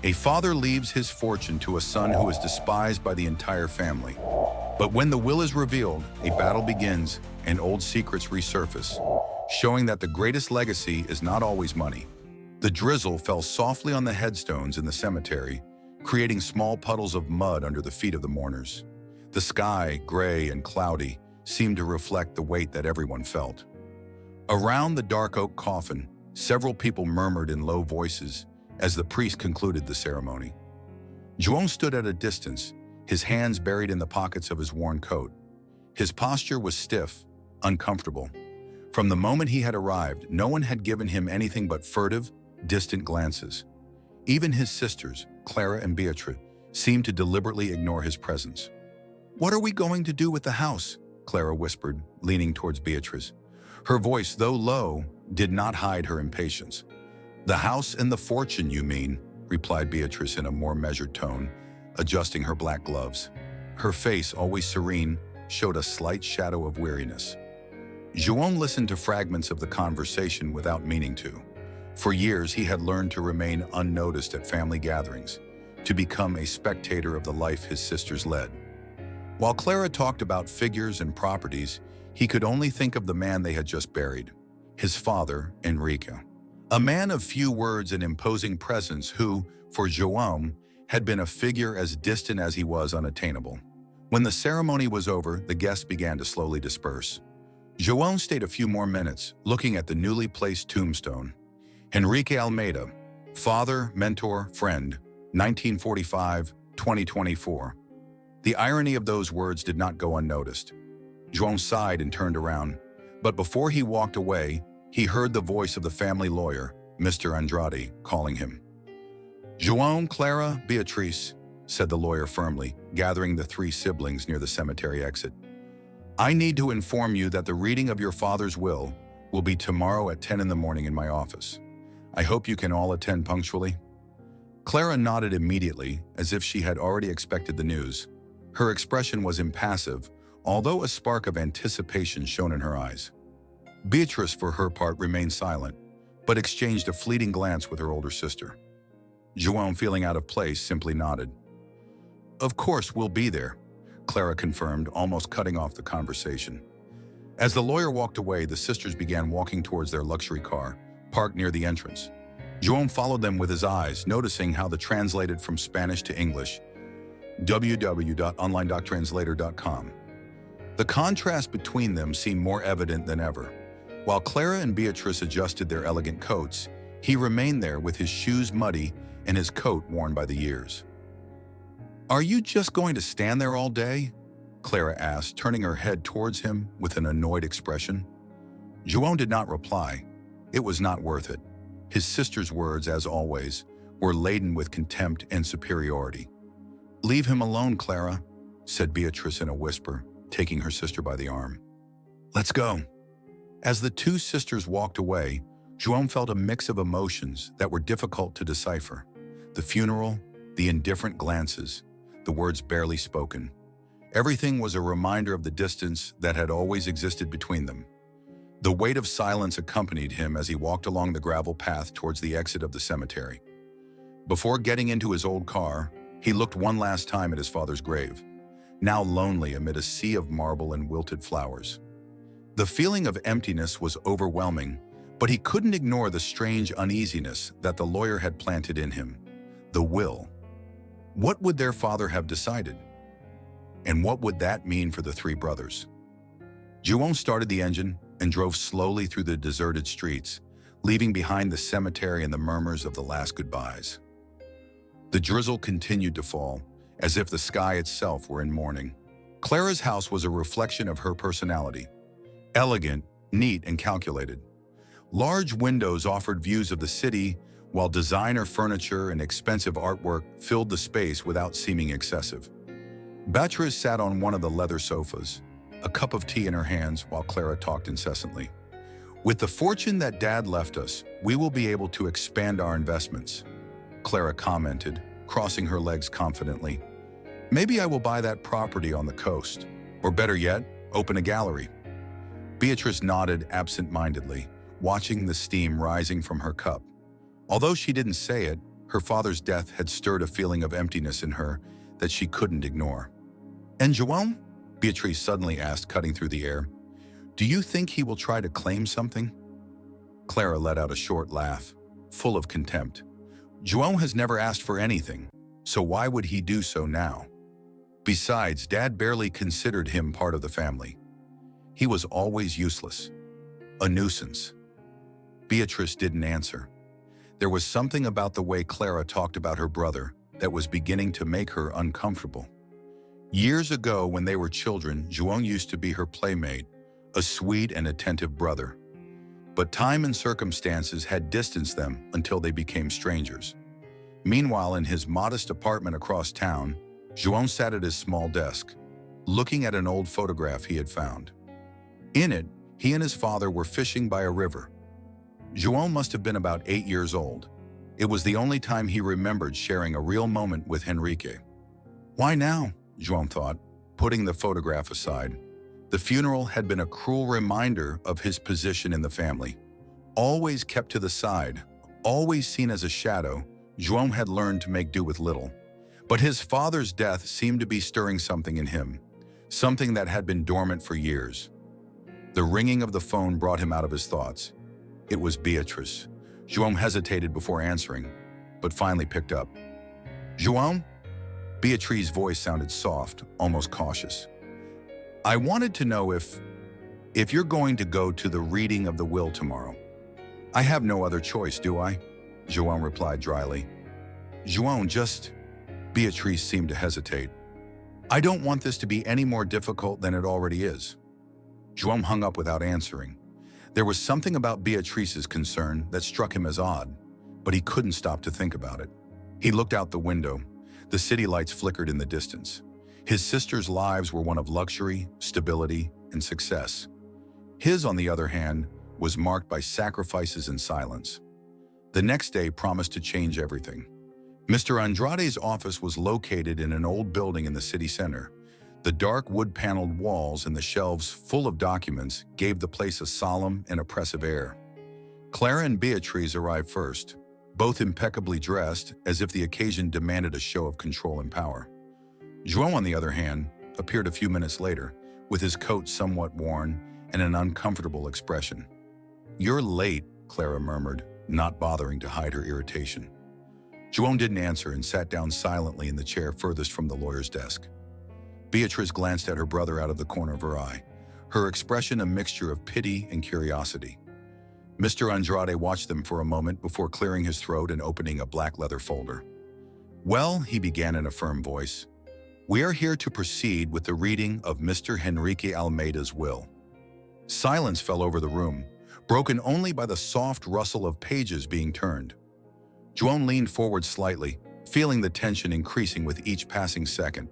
A father leaves his fortune to a son who is despised by the entire family. But when the will is revealed, a battle begins and old secrets resurface, showing that the greatest legacy is not always money. The drizzle fell softly on the headstones in the cemetery, creating small puddles of mud under the feet of the mourners. The sky, gray and cloudy, seemed to reflect the weight that everyone felt. Around the dark oak coffin, several people murmured in low voices as the priest concluded the ceremony. João stood at a distance, his hands buried in the pockets of his worn coat. His posture was stiff, uncomfortable. From the moment he had arrived, no one had given him anything but furtive, distant glances. Even his sisters, Clara and Beatrice, seemed to deliberately ignore his presence. "What are we going to do with the house?" Clara whispered, leaning towards Beatrice. Her voice, though low, did not hide her impatience. "The house and the fortune, you mean," replied Beatrice in a more measured tone, adjusting her black gloves. Her face, always serene, showed a slight shadow of weariness. João listened to fragments of the conversation without meaning to. For years, he had learned to remain unnoticed at family gatherings, to become a spectator of the life his sisters led. While Clara talked about figures and properties, he could only think of the man they had just buried, his father, Enrique. A man of few words and imposing presence who, for João, had been a figure as distant as he was unattainable. When the ceremony was over, the guests began to slowly disperse. João stayed a few more minutes, looking at the newly placed tombstone. Enrique Almeida, father, mentor, friend, 1945-2024. The irony of those words did not go unnoticed. João sighed and turned around, but before he walked away, he heard the voice of the family lawyer, Mr. Andrade, calling him. "João, Clara, Beatrice," said the lawyer firmly, gathering the three siblings near the cemetery exit. "I need to inform you that the reading of your father's will be tomorrow at 10 in the morning in my office. I hope you can all attend punctually." Clara nodded immediately, as if she had already expected the news. Her expression was impassive, although a spark of anticipation shone in her eyes. Beatrice, for her part, remained silent, but exchanged a fleeting glance with her older sister. João, feeling out of place, simply nodded. "Of course, we'll be there," Clara confirmed, almost cutting off the conversation. As the lawyer walked away, the sisters began walking towards their luxury car, parked near the entrance. João followed them with his eyes, noticing how they translated from Spanish to English. www.onlinedoctranslator.com. The contrast between them seemed more evident than ever. While Clara and Beatrice adjusted their elegant coats, he remained there with his shoes muddy and his coat worn by the years. "Are you just going to stand there all day?" Clara asked, turning her head towards him with an annoyed expression. João did not reply. It was not worth it. His sister's words, as always, were laden with contempt and superiority. "Leave him alone, Clara," said Beatrice in a whisper, taking her sister by the arm. "Let's go." As the two sisters walked away, João felt a mix of emotions that were difficult to decipher. The funeral, the indifferent glances, the words barely spoken. Everything was a reminder of the distance that had always existed between them. The weight of silence accompanied him as he walked along the gravel path towards the exit of the cemetery. Before getting into his old car, he looked one last time at his father's grave, now lonely amid a sea of marble and wilted flowers. The feeling of emptiness was overwhelming, but he couldn't ignore the strange uneasiness that the lawyer had planted in him. The will. What would their father have decided? And what would that mean for the three brothers? João started the engine and drove slowly through the deserted streets, leaving behind the cemetery and the murmurs of the last goodbyes. The drizzle continued to fall, as if the sky itself were in mourning. Clara's house was a reflection of her personality. Elegant, neat, and calculated. Large windows offered views of the city, while designer furniture and expensive artwork filled the space without seeming excessive. Beatrice sat on one of the leather sofas, a cup of tea in her hands while Clara talked incessantly. "With the fortune that Dad left us, we will be able to expand our investments," Clara commented, crossing her legs confidently. "Maybe I will buy that property on the coast, or better yet, open a gallery." Beatrice nodded absent-mindedly, watching the steam rising from her cup. Although she didn't say it, Her father's death had stirred a feeling of emptiness in her that she couldn't ignore. "And João?" Beatrice suddenly asked, cutting through the air. "Do you think he will try to claim something?" Clara let out a short laugh, full of contempt. "João has never asked for anything, so why would he do so now? Besides, Dad barely considered him part of the family. He was always useless. A nuisance." Beatrice didn't answer. There was something about the way Clara talked about her brother that was beginning to make her uncomfortable. Years ago, when they were children, João used to be her playmate, a sweet and attentive brother. But time and circumstances had distanced them until they became strangers. Meanwhile, in his modest apartment across town, João sat at his small desk, looking at an old photograph he had found. In it, he and his father were fishing by a river. João must have been about 8 years old. It was the only time he remembered sharing a real moment with Henrique. Why now? João thought, putting the photograph aside. The funeral had been a cruel reminder of his position in the family. Always kept to the side, always seen as a shadow, João had learned to make do with little. But his father's death seemed to be stirring something in him, something that had been dormant for years. The ringing of the phone brought him out of his thoughts. It was Beatrice. João hesitated before answering, but finally picked up. "João?" Beatrice's voice sounded soft, almost cautious. "I wanted to know if you're going to go to the reading of the will tomorrow." "I have no other choice, do I?" João replied dryly. "João, just..." Beatrice seemed to hesitate. "I don't want this to be any more difficult than it already is." João hung up without answering. There was something about Beatrice's concern that struck him as odd, but he couldn't stop to think about it. He looked out the window. The city lights flickered in the distance. His sisters' lives were one of luxury, stability, and success. His, on the other hand, was marked by sacrifices and silence. The next day promised to change everything. Mr. Andrade's office was located in an old building in the city center. The dark wood-paneled walls and the shelves full of documents gave the place a solemn and oppressive air. Clara and Beatrice arrived first, both impeccably dressed as if the occasion demanded a show of control and power. João, on the other hand, appeared a few minutes later, with his coat somewhat worn and an uncomfortable expression. "You're late," Clara murmured, not bothering to hide her irritation. João didn't answer and sat down silently in the chair furthest from the lawyer's desk. Beatrice glanced at her brother out of the corner of her eye, her expression a mixture of pity and curiosity. Mr. Andrade watched them for a moment before clearing his throat and opening a black leather folder. "Well," he began in a firm voice, "we are here to proceed with the reading of Mr. Henrique Almeida's will." Silence fell over the room, broken only by the soft rustle of pages being turned. João leaned forward slightly, feeling the tension increasing with each passing second.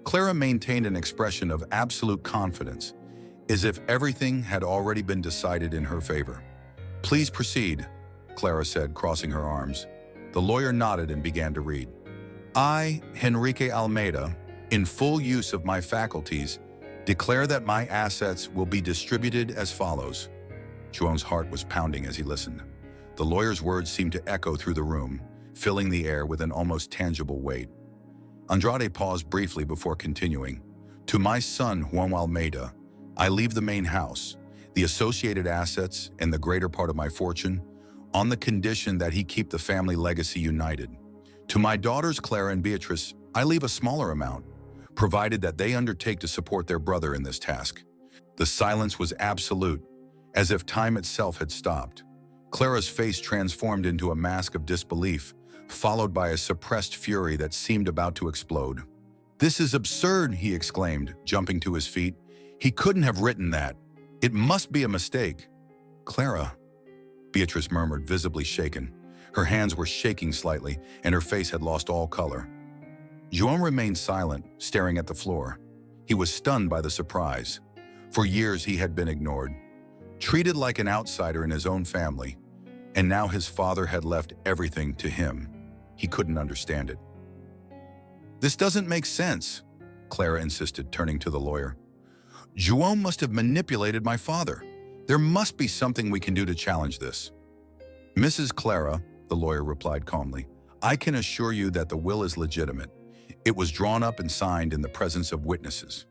Clara maintained an expression of absolute confidence, as if everything had already been decided in her favor. "Please proceed," Clara said, crossing her arms. The lawyer nodded and began to read. "I, Henrique Almeida, in full use of my faculties, declare that my assets will be distributed as follows." João's heart was pounding as he listened. The lawyer's words seemed to echo through the room, filling the air with an almost tangible weight. Andrade paused briefly before continuing. "To my son, João Almeida, I leave the main house, the associated assets, and the greater part of my fortune, on the condition that he keep the family legacy united. To my daughters, Clara and Beatrice, I leave a smaller amount, provided that they undertake to support their brother in this task." The silence was absolute, as if time itself had stopped. Clara's face transformed into a mask of disbelief, followed by a suppressed fury that seemed about to explode. "This is absurd," he exclaimed, jumping to his feet. "He couldn't have written that. It must be a mistake." "Clara," Beatrice murmured, visibly shaken. Her hands were shaking slightly, and her face had lost all color. João remained silent, staring at the floor. He was stunned by the surprise. For years he had been ignored, treated like an outsider in his own family, and now his father had left everything to him. He couldn't understand it. "This doesn't make sense," Clara insisted, turning to the lawyer. "João must have manipulated my father. There must be something we can do to challenge this." "Mrs. Clara," the lawyer replied calmly, I can assure you that the will is legitimate. It was drawn up and signed in the presence of witnesses.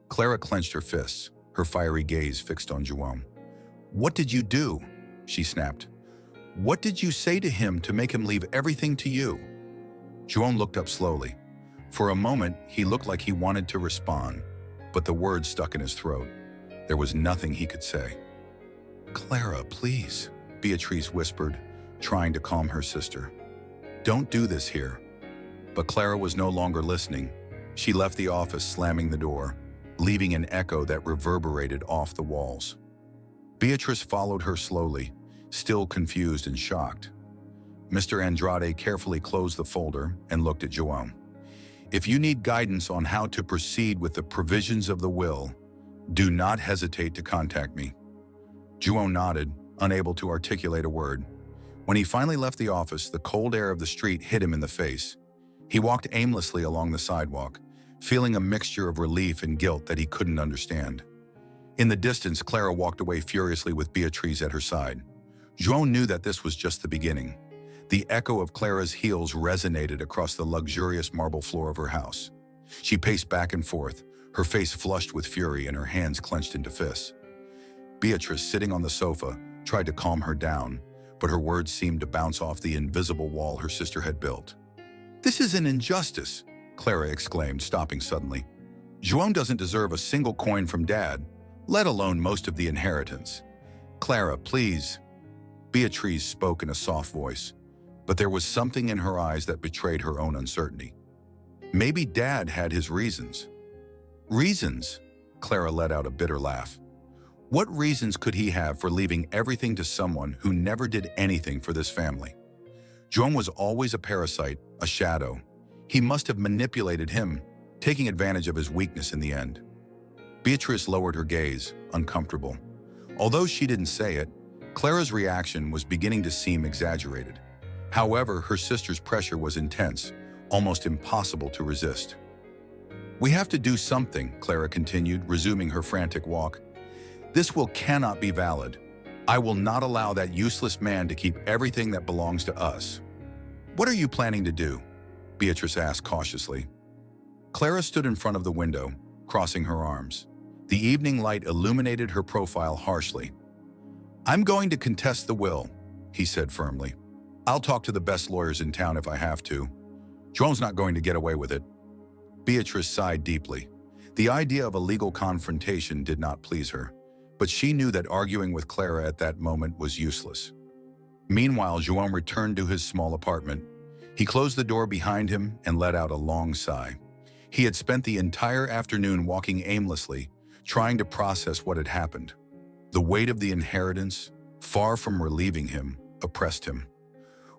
Clara clenched her fists, her fiery gaze fixed on João. What did you do? She snapped. What did you say to him to make him leave everything to you? João looked up slowly. For a moment, he looked like he wanted to respond, but the words stuck in his throat. There was nothing he could say. Clara, please, Beatrice whispered, trying to calm her sister. Don't do this here. But Clara was no longer listening. She left the office, slamming the door, leaving an echo that reverberated off the walls. Beatrice followed her slowly, still confused and shocked. Mr. Andrade carefully closed the folder and looked at João. If you need guidance on how to proceed with the provisions of the will, do not hesitate to contact me. João nodded, unable to articulate a word. When he finally left the office, the cold air of the street hit him in the face. He walked aimlessly along the sidewalk, feeling a mixture of relief and guilt that he couldn't understand. In the distance, Clara walked away furiously with Beatrice at her side. João knew that this was just the beginning. The echo of Clara's heels resonated across the luxurious marble floor of her house. She paced back and forth, her face flushed with fury and her hands clenched into fists. Beatrice, sitting on the sofa, tried to calm her down, but her words seemed to bounce off the invisible wall her sister had built. This is an injustice, Clara exclaimed, stopping suddenly. João doesn't deserve a single coin from Dad, let alone most of the inheritance. Clara, please. Beatrice spoke in a soft voice, but there was something in her eyes that betrayed her own uncertainty. Maybe Dad had his reasons. Reasons? Clara let out a bitter laugh. What reasons could he have for leaving everything to someone who never did anything for this family? João was always a parasite, a shadow. He must have manipulated him, taking advantage of his weakness in the end. Beatrice lowered her gaze, uncomfortable. Although she didn't say it, Clara's reaction was beginning to seem exaggerated. However, her sister's pressure was intense, almost impossible to resist. We have to do something, Clara continued, resuming her frantic walk. This will cannot be valid. I will not allow that useless man to keep everything that belongs to us. What are you planning to do? Beatrice asked cautiously. Clara stood in front of the window, crossing her arms. The evening light illuminated her profile harshly. I'm going to contest the will, he said firmly. I'll talk to the best lawyers in town if I have to. João's not going to get away with it. Beatrice sighed deeply. The idea of a legal confrontation did not please her, but she knew that arguing with Clara at that moment was useless. Meanwhile, João returned to his small apartment. He closed the door behind him and let out a long sigh. He had spent the entire afternoon walking aimlessly, trying to process what had happened. The weight of the inheritance, far from relieving him, oppressed him.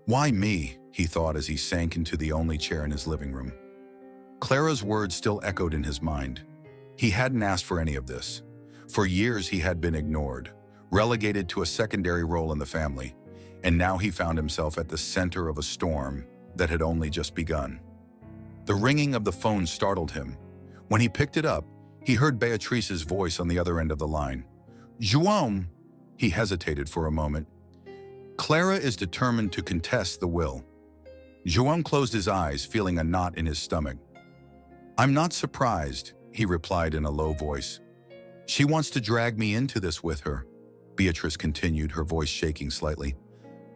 Why me? He thought as he sank into the only chair in his living room. Clara's words still echoed in his mind. He hadn't asked for any of this. For years he had been ignored, relegated to a secondary role in the family, and now he found himself at the center of a storm that had only just begun. The ringing of the phone startled him. When he picked it up, he heard Beatrice's voice on the other end of the line. João, he hesitated for a moment. Clara is determined to contest the will. João closed his eyes, feeling a knot in his stomach. I'm not surprised, he replied in a low voice. She wants to drag me into this with her, Beatrice continued, her voice shaking slightly.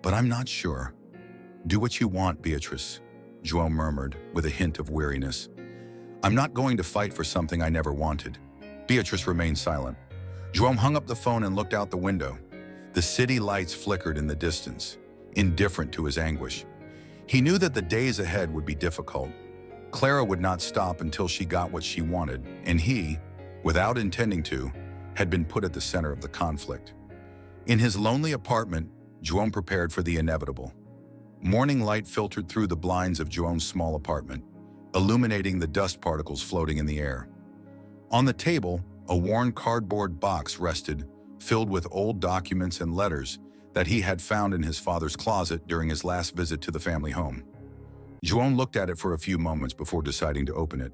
But I'm not sure. Do what you want, Beatrice, João murmured with a hint of weariness. I'm not going to fight for something I never wanted. Beatrice remained silent. João hung up the phone and looked out the window. The city lights flickered in the distance, indifferent to his anguish. He knew that the days ahead would be difficult. Clara would not stop until she got what she wanted, and he, without intending to, had been put at the center of the conflict. In his lonely apartment, João prepared for the inevitable. Morning light filtered through the blinds of João's small apartment, illuminating the dust particles floating in the air. On the table, a worn cardboard box rested, filled with old documents and letters that he had found in his father's closet during his last visit to the family home. João looked at it for a few moments before deciding to open it.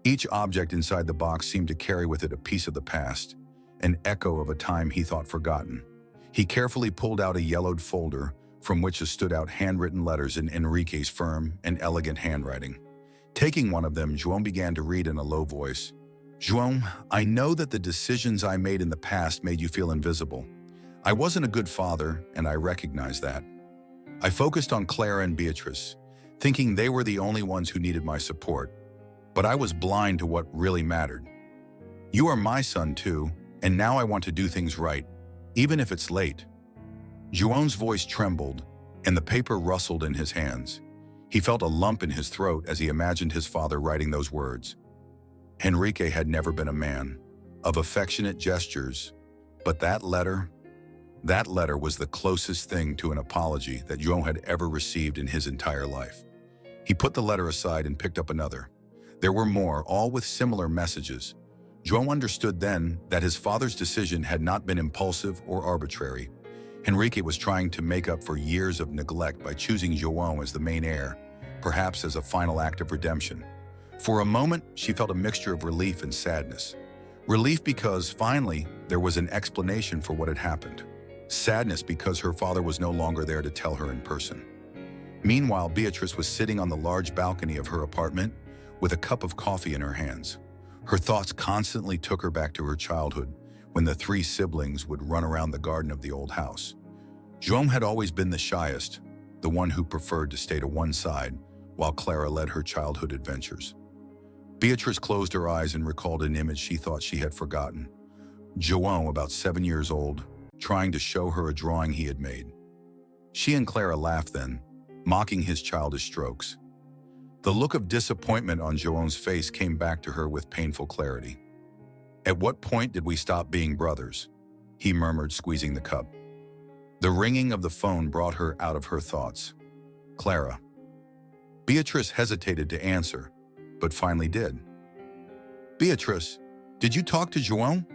Each object inside the box seemed to carry with it a piece of the past, an echo of a time he thought forgotten. He carefully pulled out a yellowed folder from which stood out handwritten letters in Enrique's firm and elegant handwriting. Taking one of them, João began to read in a low voice. João, I know that the decisions I made in the past made you feel invisible. I wasn't a good father, and I recognize that. I focused on Clara and Beatrice, thinking they were the only ones who needed my support. But I was blind to what really mattered. You are my son too, and now I want to do things right, even if it's late. João's voice trembled, and the paper rustled in his hands. He felt a lump in his throat as he imagined his father writing those words. Enrique had never been a man of affectionate gestures, but that letter was the closest thing to an apology that João had ever received in his entire life. He put the letter aside and picked up another. There were more, all with similar messages. João understood then that his father's decision had not been impulsive or arbitrary. Enrique was trying to make up for years of neglect by choosing João as the main heir, perhaps as a final act of redemption. For a moment, she felt a mixture of relief and sadness. Relief because, finally, there was an explanation for what had happened. Sadness because her father was no longer there to tell her in person. Meanwhile, Beatrice was sitting on the large balcony of her apartment with a cup of coffee in her hands. Her thoughts constantly took her back to her childhood, when the three siblings would run around the garden of the old house. João had always been the shyest, the one who preferred to stay to one side, while Clara led her childhood adventures. Beatrice closed her eyes and recalled an image she thought she had forgotten. João, about 7 years old, trying to show her a drawing he had made. She and Clara laughed then, mocking his childish strokes. The look of disappointment on João's face came back to her with painful clarity. At what point did we stop being brothers? He murmured, squeezing the cup. The ringing of the phone brought her out of her thoughts. Clara. Beatrice hesitated to answer, but finally did. Beatrice, did you talk to João?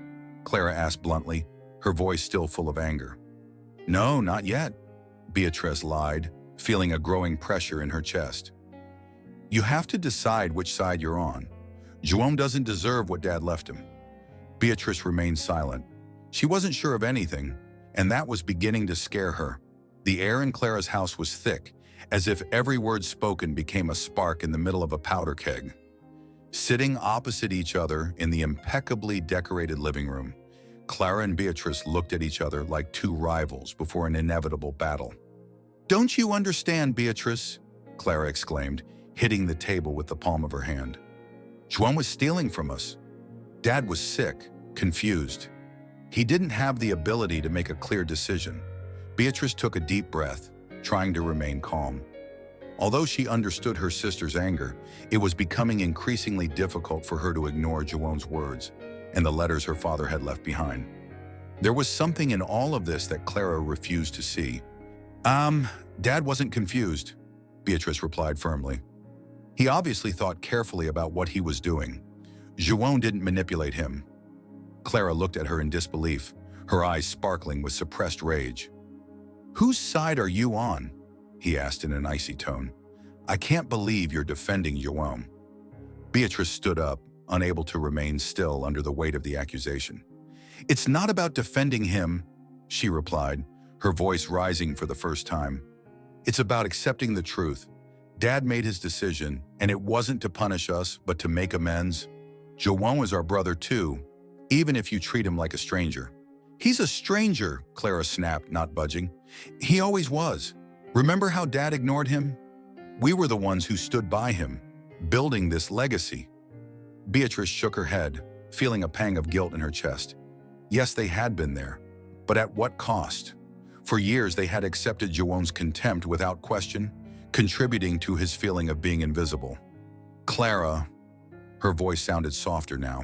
Clara asked bluntly, her voice still full of anger. No, not yet, Beatrice lied, feeling a growing pressure in her chest. You have to decide which side you're on. João doesn't deserve what Dad left him. Beatrice remained silent. She wasn't sure of anything, and that was beginning to scare her. The air in Clara's house was thick, as if every word spoken became a spark in the middle of a powder keg. Sitting opposite each other in the impeccably decorated living room, Clara and Beatrice looked at each other like two rivals before an inevitable battle. Don't you understand, Beatrice? Clara exclaimed, hitting the table with the palm of her hand. João was stealing from us. Dad was sick, confused. He didn't have the ability to make a clear decision. Beatrice took a deep breath, trying to remain calm. Although she understood her sister's anger, it was becoming increasingly difficult for her to ignore João's words and the letters her father had left behind. There was something in all of this that Clara refused to see. Dad wasn't confused, Beatrice replied firmly. He obviously thought carefully about what he was doing. João didn't manipulate him. Clara looked at her in disbelief, her eyes sparkling with suppressed rage. Whose side are you on? He asked in an icy tone. I can't believe you're defending João. Beatrice stood up, unable to remain still under the weight of the accusation. It's not about defending him, she replied, her voice rising for the first time. It's about accepting the truth. Dad made his decision, and it wasn't to punish us, but to make amends. João is our brother too, even if you treat him like a stranger. He's a stranger, Clara snapped, not budging. He always was. Remember how Dad ignored him? We were the ones who stood by him, building this legacy. Beatrice shook her head, feeling a pang of guilt in her chest. Yes, they had been there, but at what cost? For years, they had accepted João's contempt without question, contributing to his feeling of being invisible. Clara, her voice sounded softer now.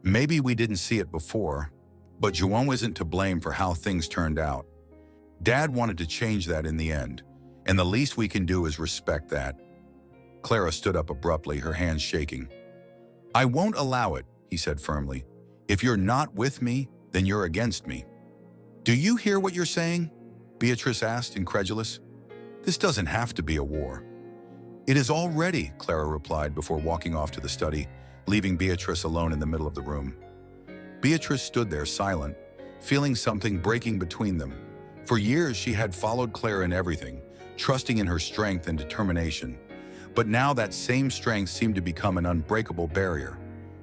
Maybe we didn't see it before, but João isn't to blame for how things turned out. Dad wanted to change that in the end, and the least we can do is respect that. Clara stood up abruptly, her hands shaking. I won't allow it, he said firmly. If you're not with me, then you're against me. Do you hear what you're saying? Beatrice asked, incredulous. This doesn't have to be a war. It is already, Clara replied before walking off to the study, leaving Beatrice alone in the middle of the room. Beatrice stood there silent, feeling something breaking between them, For years, she had followed Clara in everything, trusting in her strength and determination. But now that same strength seemed to become an unbreakable barrier.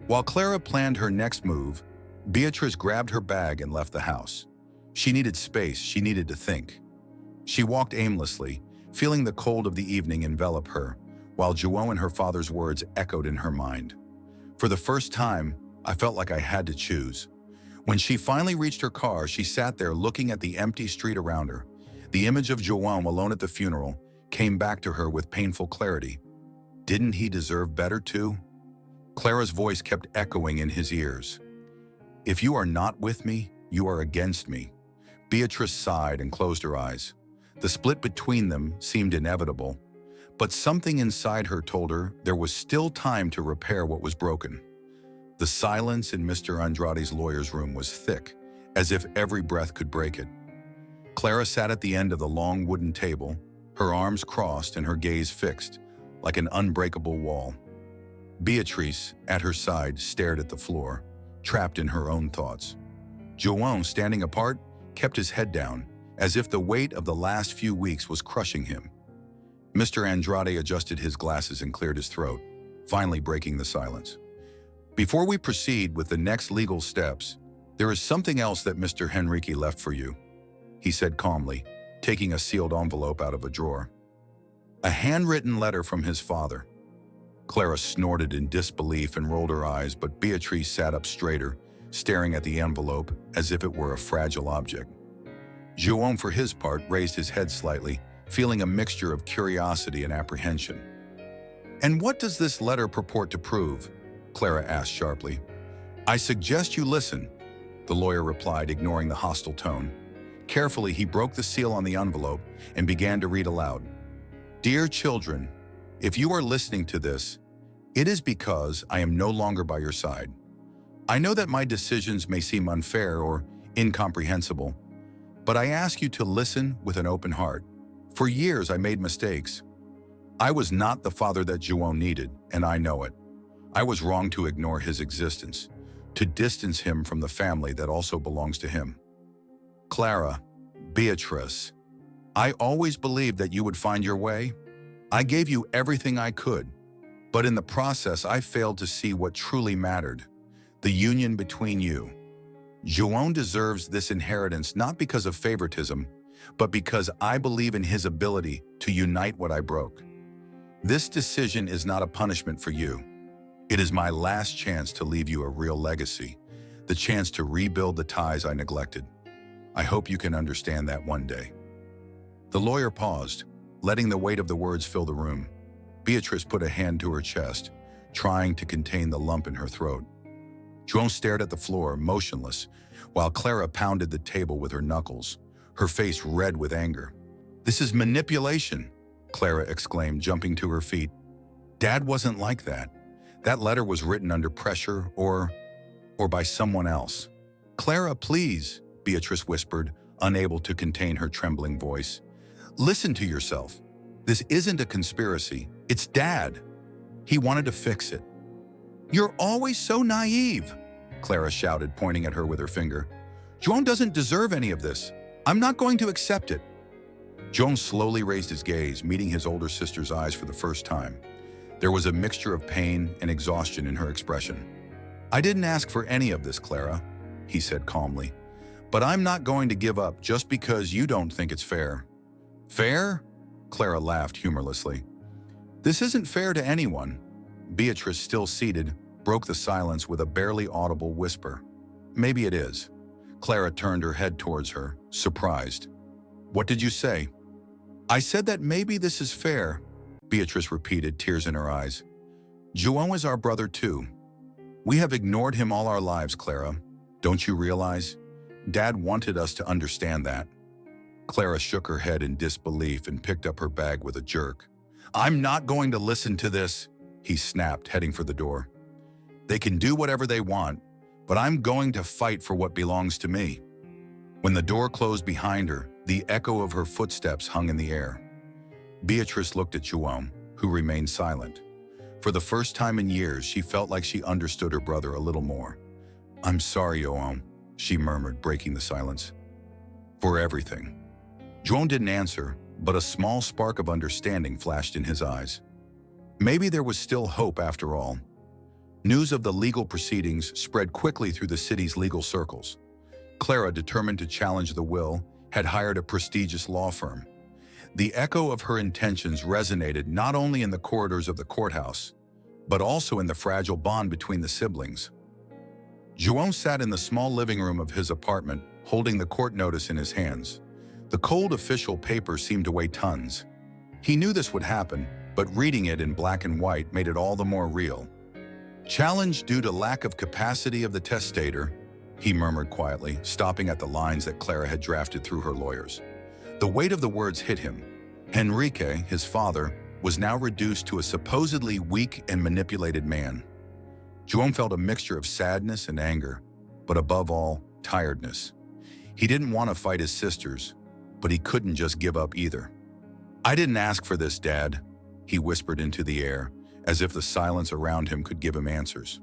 While Clara planned her next move, Beatrice grabbed her bag and left the house. She needed space, she needed to think. She walked aimlessly, feeling the cold of the evening envelop her, while João and her father's words echoed in her mind. For the first time, I felt like I had to choose. When she finally reached her car, she sat there looking at the empty street around her. The image of João alone at the funeral came back to her with painful clarity. Didn't he deserve better too? Clara's voice kept echoing in his ears. If you are not with me, you are against me. Beatrice sighed and closed her eyes. The split between them seemed inevitable, but something inside her told her there was still time to repair what was broken. The silence in Mr. Andrade's lawyer's room was thick, as if every breath could break it. Clara sat at the end of the long wooden table, her arms crossed and her gaze fixed, like an unbreakable wall. Beatrice, at her side, stared at the floor, trapped in her own thoughts. João, standing apart, kept his head down, as if the weight of the last few weeks was crushing him. Mr. Andrade adjusted his glasses and cleared his throat, finally breaking the silence. Before we proceed with the next legal steps, there is something else that Mr. Henrique left for you, he said calmly, taking a sealed envelope out of a drawer. A handwritten letter from his father. Clara snorted in disbelief and rolled her eyes, but Beatrice sat up straighter, staring at the envelope as if it were a fragile object. João, for his part, raised his head slightly, feeling a mixture of curiosity and apprehension. And what does this letter purport to prove? Clara asked sharply. I suggest you listen, the lawyer replied, ignoring the hostile tone. Carefully, he broke the seal on the envelope and began to read aloud. Dear children, if you are listening to this, it is because I am no longer by your side. I know that my decisions may seem unfair or incomprehensible, but I ask you to listen with an open heart. For years, I made mistakes. I was not the father that João needed, and I know it. I was wrong to ignore his existence, to distance him from the family that also belongs to him. Clara, Beatrice, I always believed that you would find your way. I gave you everything I could, but in the process, I failed to see what truly mattered, the union between you. João deserves this inheritance not because of favoritism, but because I believe in his ability to unite what I broke. This decision is not a punishment for you. It is my last chance to leave you a real legacy, the chance to rebuild the ties I neglected. I hope you can understand that one day. The lawyer paused, letting the weight of the words fill the room. Beatrice put a hand to her chest, trying to contain the lump in her throat. João stared at the floor, motionless, while Clara pounded the table with her knuckles, her face red with anger. This is manipulation, Clara exclaimed, jumping to her feet. Dad wasn't like that. That letter was written under pressure or by someone else. Clara, please, Beatrice whispered, unable to contain her trembling voice. Listen to yourself. This isn't a conspiracy. It's Dad. He wanted to fix it. You're always so naive, Clara shouted, pointing at her with her finger. João doesn't deserve any of this. I'm not going to accept it. João slowly raised his gaze, meeting his older sister's eyes for the first time. There was a mixture of pain and exhaustion in her expression. I didn't ask for any of this, Clara, he said calmly. But I'm not going to give up just because you don't think it's fair. Fair? Clara laughed humorlessly. This isn't fair to anyone. Beatrice, still seated, broke the silence with a barely audible whisper. Maybe it is. Clara turned her head towards her, surprised. What did you say? I said that maybe this is fair, Beatrice repeated, tears in her eyes. João is our brother too. We have ignored him all our lives, Clara. Don't you realize? Dad wanted us to understand that. Clara shook her head in disbelief and picked up her bag with a jerk. I'm not going to listen to this, he snapped, heading for the door. They can do whatever they want, but I'm going to fight for what belongs to me. When the door closed behind her, the echo of her footsteps hung in the air. Beatrice looked at João, who remained silent. For the first time in years, she felt like she understood her brother a little more. I'm sorry, João, she murmured, breaking the silence. For everything. João didn't answer, but a small spark of understanding flashed in his eyes. Maybe there was still hope after all. News of the legal proceedings spread quickly through the city's legal circles. Clara, determined to challenge the will, had hired a prestigious law firm. The echo of her intentions resonated not only in the corridors of the courthouse, but also in the fragile bond between the siblings. João sat in the small living room of his apartment, holding the court notice in his hands. The cold official paper seemed to weigh tons. He knew this would happen, but reading it in black and white made it all the more real. "Challenged due to lack of capacity of the testator," he murmured quietly, stopping at the lines that Clara had drafted through her lawyers. The weight of the words hit him. Henrique, his father, was now reduced to a supposedly weak and manipulated man. João felt a mixture of sadness and anger, but above all, tiredness. He didn't want to fight his sisters, but he couldn't just give up either. "I didn't ask for this, Dad," he whispered into the air, as if the silence around him could give him answers.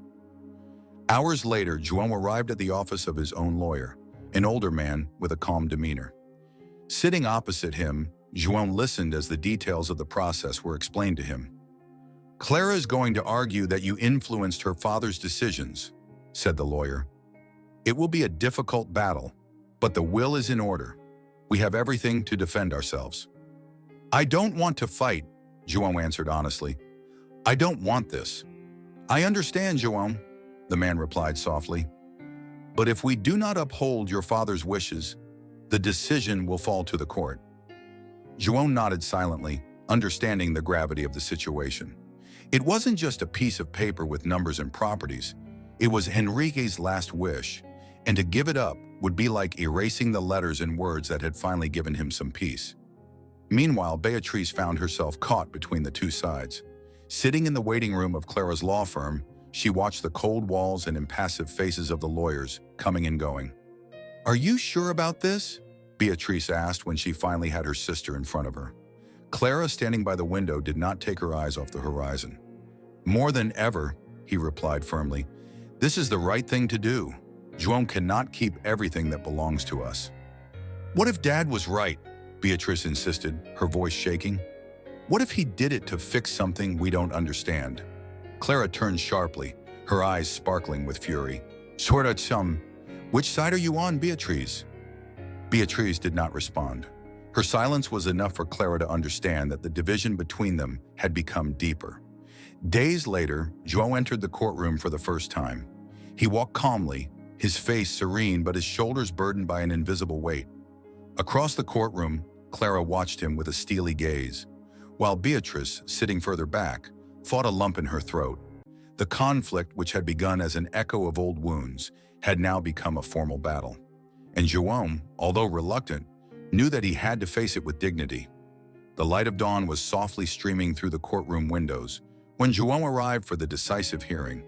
Hours later, João arrived at the office of his own lawyer, an older man with a calm demeanor. Sitting opposite him, João listened as the details of the process were explained to him. "Clara is going to argue that you influenced her father's decisions," said the lawyer. "It will be a difficult battle, but the will is in order. We have everything to defend ourselves." "I don't want to fight," João answered honestly. "I don't want this." "I understand, João," the man replied softly. "But if we do not uphold your father's wishes, the decision will fall to the court." João nodded silently, understanding the gravity of the situation. It wasn't just a piece of paper with numbers and properties. It was Henrique's last wish, and to give it up would be like erasing the letters and words that had finally given him some peace. Meanwhile, Beatriz found herself caught between the two sides. Sitting in the waiting room of Clara's law firm, she watched the cold walls and impassive faces of the lawyers coming and going. "Are you sure about this?" Beatriz asked when she finally had her sister in front of her. Clara, standing by the window, did not take her eyes off the horizon. "More than ever," he replied firmly. "This is the right thing to do. João cannot keep everything that belongs to us." "What if Dad was right?" Beatrice insisted, her voice shaking. "What if he did it to fix something we don't understand?" Clara turned sharply, her eyes sparkling with fury. Which side are you on, Beatriz?" Beatriz did not respond. Her silence was enough for Clara to understand that the division between them had become deeper. Days later, João entered the courtroom for the first time. He walked calmly, his face serene but his shoulders burdened by an invisible weight. Across the courtroom, Clara watched him with a steely gaze, while Beatrice, sitting further back, fought a lump in her throat. The conflict, which had begun as an echo of old wounds, had now become a formal battle. And João, although reluctant, knew that he had to face it with dignity. The light of dawn was softly streaming through the courtroom windows when João arrived for the decisive hearing.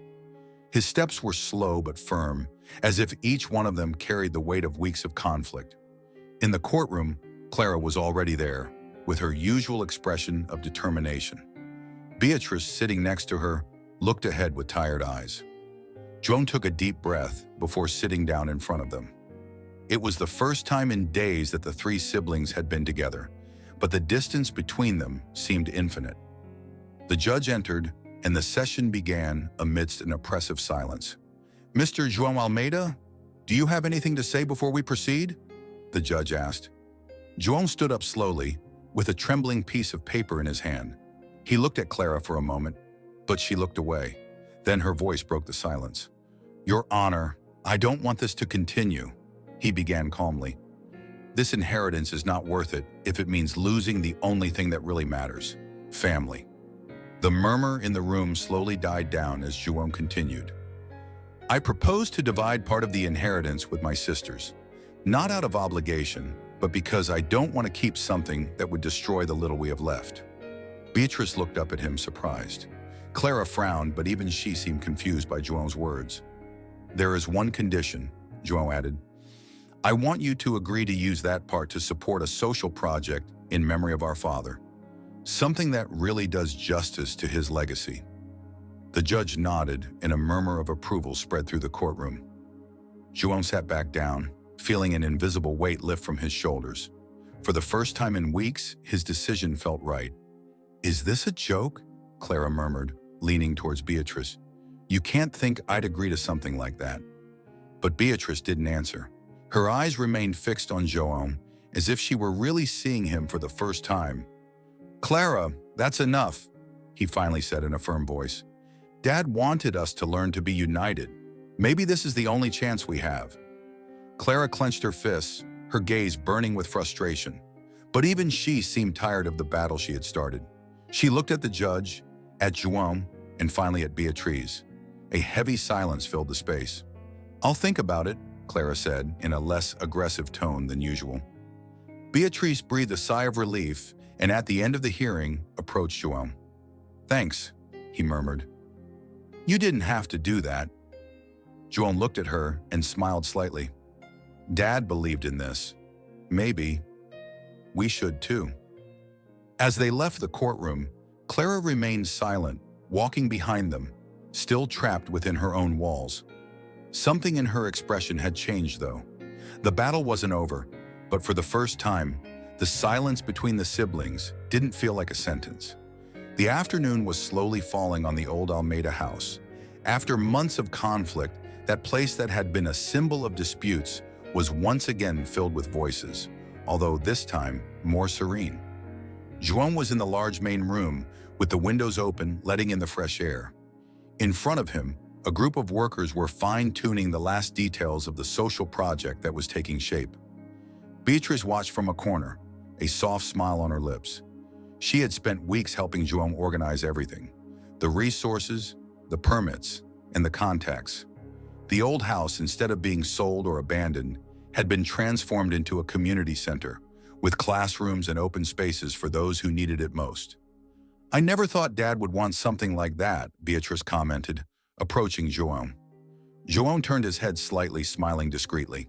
His steps were slow but firm, as if each one of them carried the weight of weeks of conflict. In the courtroom, Clara was already there, with her usual expression of determination. Beatrice, sitting next to her, looked ahead with tired eyes. João took a deep breath before sitting down in front of them. It was the first time in days that the three siblings had been together, but the distance between them seemed infinite. The judge entered, and the session began amidst an oppressive silence. "Mr. João Almeida, do you have anything to say before we proceed?" the judge asked. João stood up slowly, with a trembling piece of paper in his hand. He looked at Clara for a moment, but she looked away. Then her voice broke the silence. "Your Honor, I don't want this to continue," he began calmly. "This inheritance is not worth it if it means losing the only thing that really matters, family." The murmur in the room slowly died down as João continued. "I propose to divide part of the inheritance with my sisters, not out of obligation, but because I don't want to keep something that would destroy the little we have left." Beatrice looked up at him, surprised. Clara frowned, but even she seemed confused by João's words. "There is one condition," João added. "I want you to agree to use that part to support a social project in memory of our father, something that really does justice to his legacy." The judge nodded, and a murmur of approval spread through the courtroom. João sat back down, feeling an invisible weight lift from his shoulders. For the first time in weeks, his decision felt right. "Is this a joke?" Clara murmured, leaning towards Beatrice. "You can't think I'd agree to something like that." But Beatrice didn't answer. Her eyes remained fixed on Joan, as if she were really seeing him for the first time. "Clara, that's enough," he finally said in a firm voice. "Dad wanted us to learn to be united. Maybe this is the only chance we have." Clara clenched her fists, her gaze burning with frustration. But even she seemed tired of the battle she had started. She looked at the judge, at Joan, and finally at Beatrice. A heavy silence filled the space. "I'll think about it," Clara said in a less aggressive tone than usual. Beatrice breathed a sigh of relief and at the end of the hearing approached Joan. "Thanks," he murmured. "You didn't have to do that." Joan looked at her and smiled slightly. "Dad believed in this. Maybe we should too." As they left the courtroom, Clara remained silent, walking behind them, still trapped within her own walls. Something in her expression had changed, though. The battle wasn't over, but for the first time, the silence between the siblings didn't feel like a sentence. The afternoon was slowly falling on the old Almeida house. After months of conflict, that place that had been a symbol of disputes was once again filled with voices, although this time more serene. Joan was in the large main room, with the windows open, letting in the fresh air. In front of him, a group of workers were fine-tuning the last details of the social project that was taking shape. Beatrice watched from a corner, a soft smile on her lips. She had spent weeks helping Joan organize everything: the resources, the permits, and the contacts. The old house, instead of being sold or abandoned, had been transformed into a community center, with classrooms and open spaces for those who needed it most. "I never thought Dad would want something like that," Beatrice commented, approaching Joan. Joan turned his head slightly, smiling discreetly.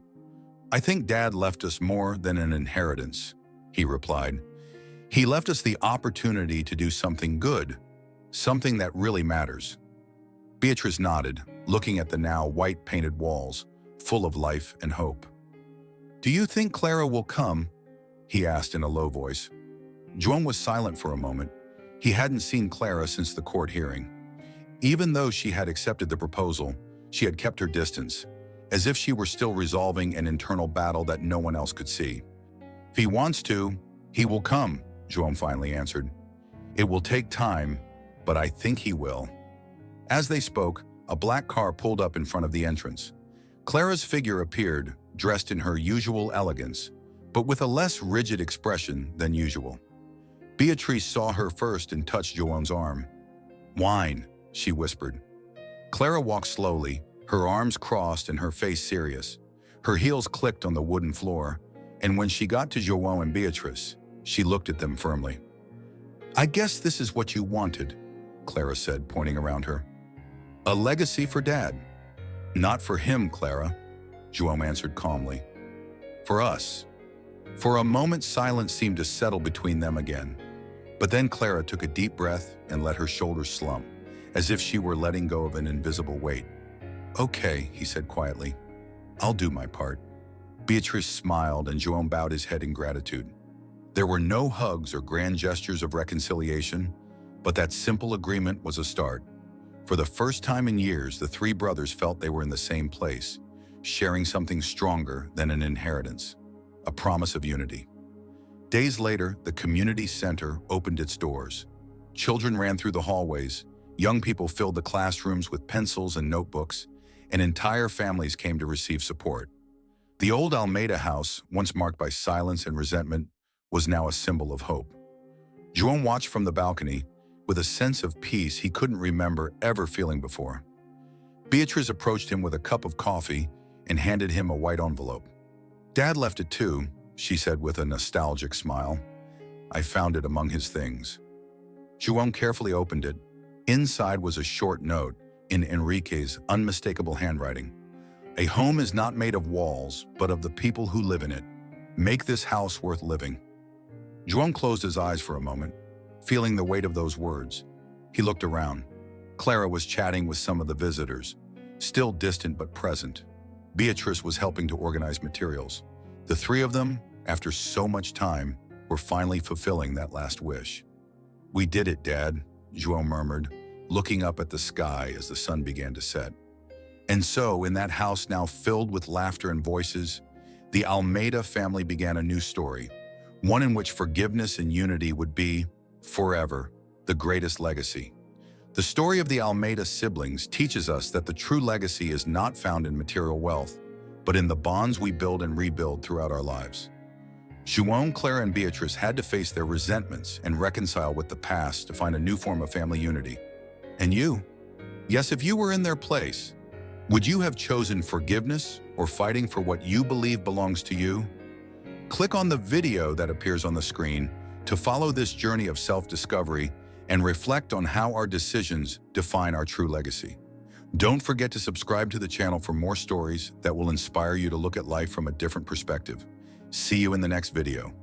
"I think Dad left us more than an inheritance," he replied. "He left us the opportunity to do something good, something that really matters." Beatrice nodded, looking at the now white-painted walls, full of life and hope. "Do you think Clara will come?" he asked in a low voice. Joan was silent for a moment. He hadn't seen Clara since the court hearing. Even though she had accepted the proposal, she had kept her distance, as if she were still resolving an internal battle that no one else could see. "If he wants to, he will come," Joan finally answered. "It will take time, but I think he will." As they spoke, a black car pulled up in front of the entrance. Clara's figure appeared, dressed in her usual elegance, but with a less rigid expression than usual. Beatrice saw her first and touched Joan's arm. "Wine," she whispered. Clara walked slowly, her arms crossed and her face serious. Her heels clicked on the wooden floor, and when she got to Joan and Beatrice, she looked at them firmly. "I guess this is what you wanted," Clara said, pointing around her. "A legacy for Dad." "Not for him, Clara," Joan answered calmly. "For us." For a moment, silence seemed to settle between them again. But then Clara took a deep breath and let her shoulders slump, as if she were letting go of an invisible weight. "Okay," he said quietly. "I'll do my part." Beatrice smiled and Joan bowed his head in gratitude. There were no hugs or grand gestures of reconciliation, but that simple agreement was a start. For the first time in years, the three brothers felt they were in the same place, sharing something stronger than an inheritance, a promise of unity. Days later, the community center opened its doors. Children ran through the hallways, young people filled the classrooms with pencils and notebooks, and entire families came to receive support. The old Almeida house, once marked by silence and resentment, was now a symbol of hope. Joan watched from the balcony with a sense of peace he couldn't remember ever feeling before. Beatrice approached him with a cup of coffee and handed him a white envelope. "Dad left it too," she said with a nostalgic smile. "I found it among his things." Joan carefully opened it. Inside was a short note in Enrique's unmistakable handwriting. "A home is not made of walls, but of the people who live in it. Make this house worth living." Joan closed his eyes for a moment, feeling the weight of those words. He looked around. Clara was chatting with some of the visitors, still distant but present. Beatrice was helping to organize materials. The three of them, After so much time, we're finally fulfilling that last wish. "We did it, Dad," João murmured, looking up at the sky as the sun began to set. And so, in that house now filled with laughter and voices, the Almeida family began a new story, one in which forgiveness and unity would be, forever, the greatest legacy. The story of the Almeida siblings teaches us that the true legacy is not found in material wealth, but in the bonds we build and rebuild throughout our lives. João, Clara, and Beatrice had to face their resentments and reconcile with the past to find a new form of family unity. And you? Yes, if you were in their place, would you have chosen forgiveness or fighting for what you believe belongs to you? Click on the video that appears on the screen to follow this journey of self-discovery and reflect on how our decisions define our true legacy. Don't forget to subscribe to the channel for more stories that will inspire you to look at life from a different perspective. See you in the next video.